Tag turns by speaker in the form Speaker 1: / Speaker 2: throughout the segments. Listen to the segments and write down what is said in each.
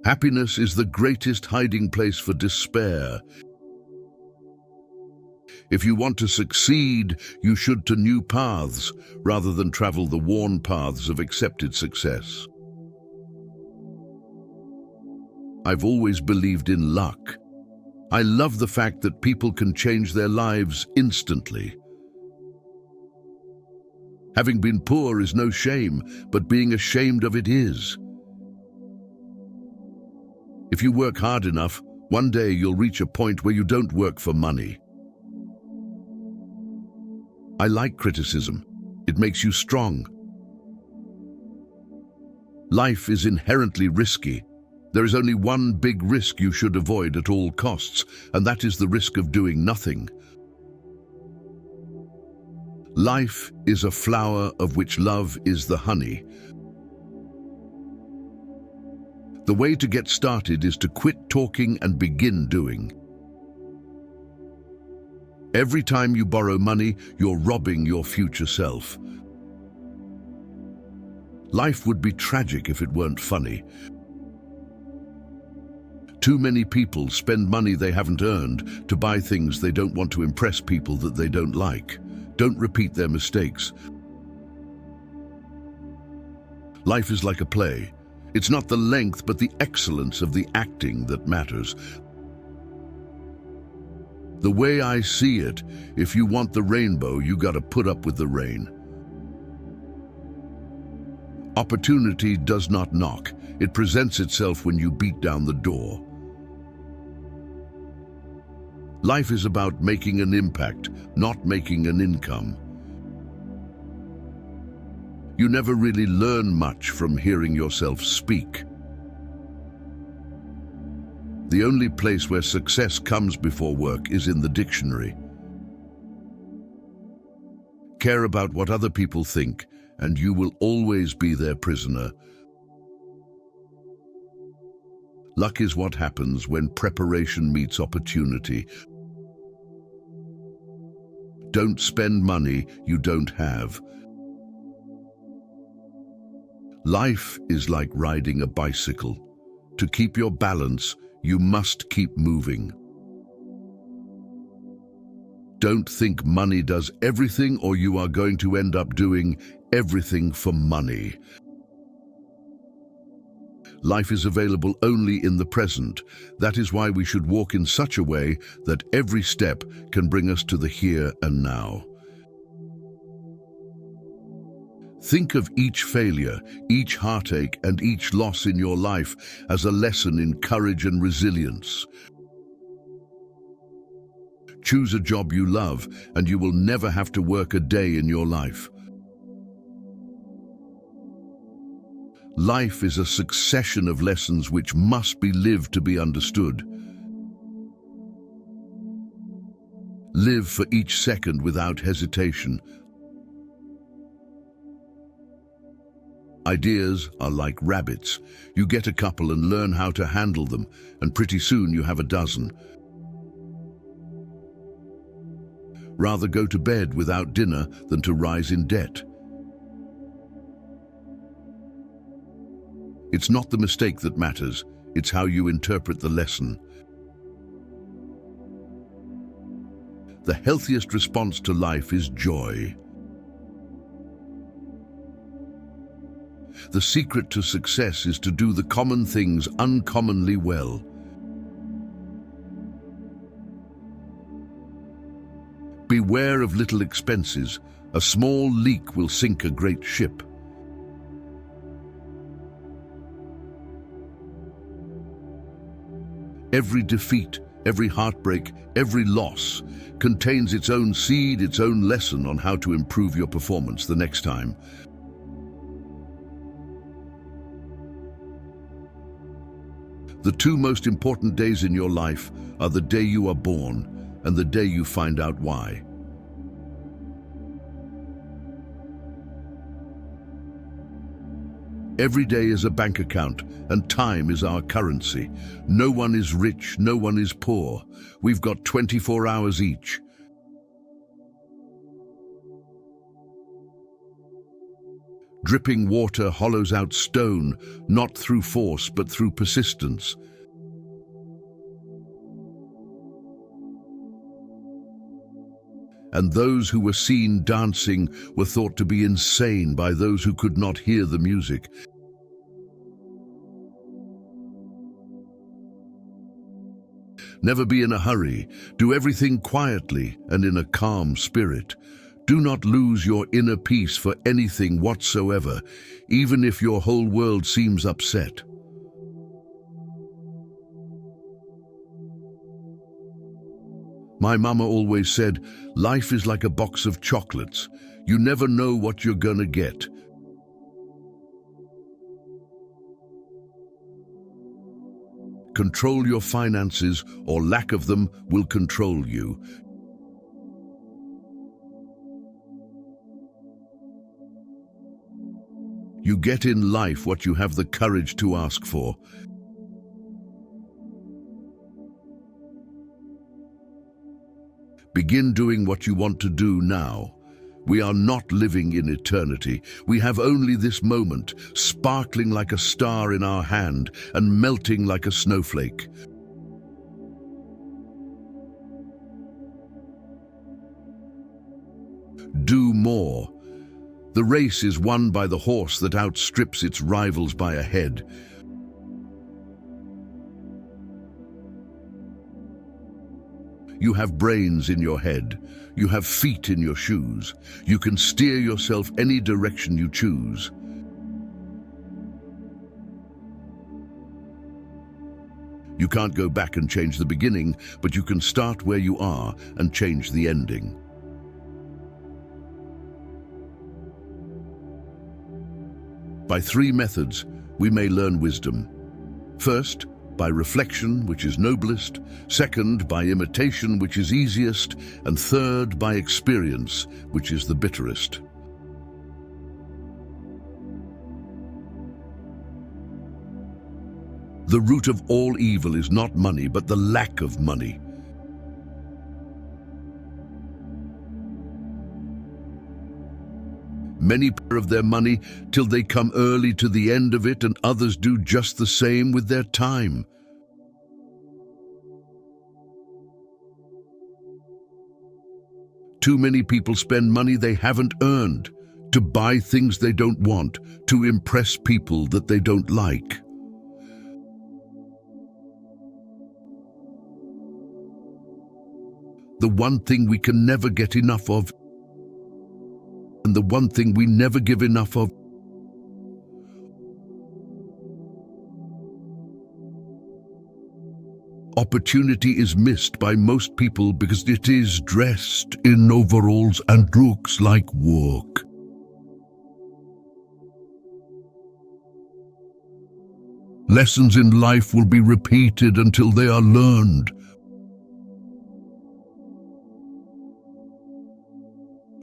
Speaker 1: Happiness is the greatest hiding place for despair. If you want to succeed, you should to new paths, rather than travel the worn paths of accepted success. I've always believed in luck. I love the fact that people can change their lives instantly. Having been poor is no shame, but being ashamed of it is. If you work hard enough, one day you'll reach a point where you don't work for money. I like criticism. It makes you strong. Life is inherently risky. There is only one big risk you should avoid at all costs, and that is the risk of doing nothing. Life is a flower of which love is the honey. The way to get started is to quit talking and begin doing. Every time you borrow money, you're robbing your future self. Life would be tragic if it weren't funny. Too many people spend money they haven't earned to buy things they don't want to impress people that they don't like. Don't repeat their mistakes. Life is like a play. It's not the length but the excellence of the acting that matters. The way I see it, if you want the rainbow, you gotta put up with the rain. Opportunity does not knock. It presents itself when you beat down the door. Life is about making an impact, not making an income. You never really learn much from hearing yourself speak. The only place where success comes before work is in the dictionary. Care about what other people think, and you will always be their prisoner. Luck is what happens when preparation meets opportunity. Don't spend money you don't have. Life is like riding a bicycle. To keep your balance, you must keep moving. Don't think money does everything, or you are going to end up doing everything for money. Life is available only in the present. That is why we should walk in such a way that every step can bring us to the here and now. Think of each failure, each heartache, and each loss in your life as a lesson in courage and resilience. Choose a job you love, and you will never have to work a day in your life. Life is a succession of lessons which must be lived to be understood. Live for each second without hesitation. Ideas are like rabbits. You get a couple and learn how to handle them, and pretty soon you have a dozen. Rather go to bed without dinner than to rise in debt. It's not the mistake that matters, it's how you interpret the lesson. The healthiest response to life is joy. The secret to success is to do the common things uncommonly well. Beware of little expenses. A small leak will sink a great ship. Every defeat, every heartbreak, every loss contains its own seed, its own lesson on how to improve your performance the next time. The two most important days in your life are the day you are born and the day you find out why. Every day is a bank account, and time is our currency. No one is rich, no one is poor. We've got 24 hours each. Dripping water hollows out stone, not through force but through persistence. And those who were seen dancing were thought to be insane by those who could not hear the music. Never be in a hurry. Do everything quietly and in a calm spirit. Do not lose your inner peace for anything whatsoever, even if your whole world seems upset. My mama always said, life is like a box of chocolates. You never know what you're gonna get. Control your finances, or lack of them will control you. You get in life what you have the courage to ask for. Begin doing what you want to do now. We are not living in eternity. We have only this moment, sparkling like a star in our hand and melting like a snowflake. Do more. The race is won by the horse that outstrips its rivals by a head. You have brains in your head. You have feet in your shoes. You can steer yourself any direction you choose. You can't go back and change the beginning, but you can start where you are and change the ending. By 3 methods, we may learn wisdom. First, by reflection, which is noblest. Second, by imitation, which is easiest. And third, by experience, which is the bitterest. The root of all evil is not money, but the lack of money. Many pay of their money till they come early to the end of it, and others do just the same with their time. Too many people spend money they haven't earned, to buy things they don't want, to impress people that they don't like. The one thing we can never get enough of, and the one thing we never give enough of, opportunity is missed by most people because it is dressed in overalls and looks like work. Lessons in life will be repeated until they are learned.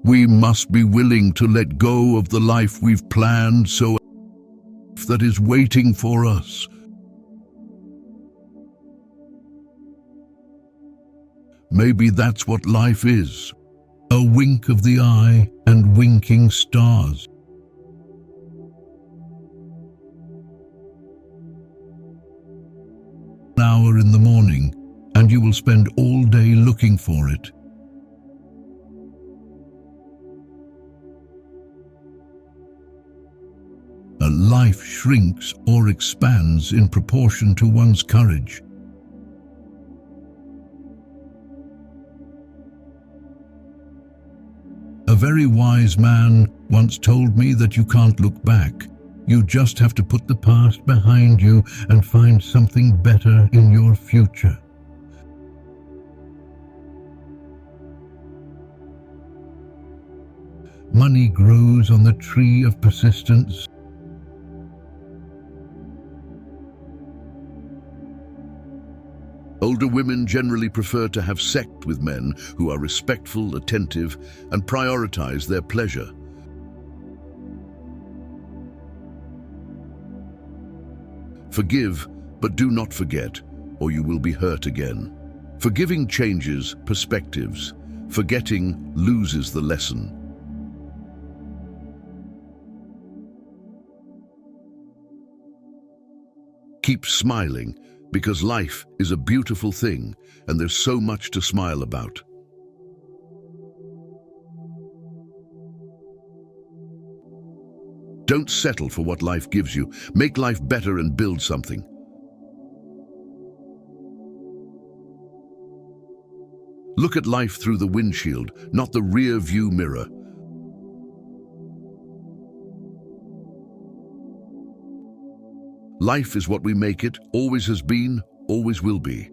Speaker 1: We must be willing to let go of the life we've planned so that is waiting for us. Maybe that's what life is, a wink of the eye and winking stars. An hour in the morning, and you will spend all day looking for it. A life shrinks or expands in proportion to one's courage. A very wise man once told me that you can't look back. You just have to put the past behind you and find something better in your future. Money grows on the tree of persistence. Older women generally prefer to have sex with men who are respectful, attentive, and prioritize their pleasure. Forgive, but do not forget, or you will be hurt again. Forgiving changes perspectives. Forgetting loses the lesson. Keep smiling, because life is a beautiful thing and there's so much to smile about. Don't settle for what life gives you. Make life better and build something. Look at life through the windshield, not the rear view mirror. Life is what we make it, always has been, always will be.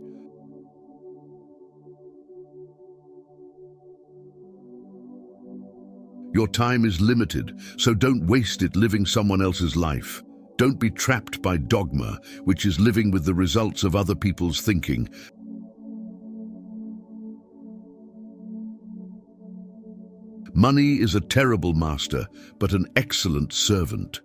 Speaker 1: Your time is limited, so don't waste it living someone else's life. Don't be trapped by dogma, which is living with the results of other people's thinking. Money is a terrible master, but an excellent servant.